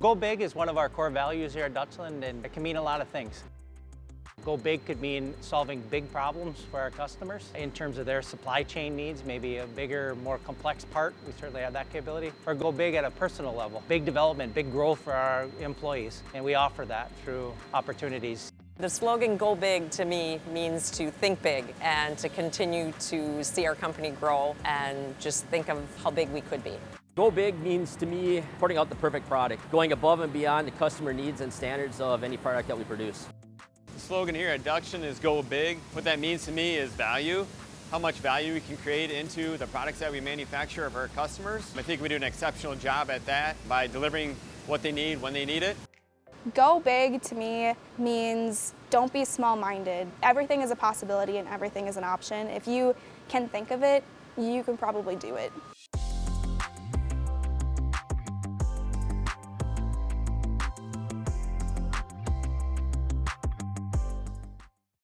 Go big is one of our core values here at Dutchland, and it can mean a lot of things. Go big could mean solving big problems for our customers in terms of their supply chain needs, maybe a bigger, more complex part. We certainly have that capability. Or go big at a personal level. Big development, big growth for our employees, and we offer that through opportunities. The slogan "Go Big" to me means to think big and to continue to see our company grow and just think of how big we could be. Go big means to me putting out the perfect product, going above and beyond the customer needs and standards of any product that we produce. The slogan here at Dutchland is "Go Big." What that means to me is value, how much value we can create into the products that we manufacture for our customers. I think we do an exceptional job at that by delivering what they need when they need it. Go big to me means don't be small-minded. Everything is a possibility and everything is an option. If you can think of it, you can probably do it.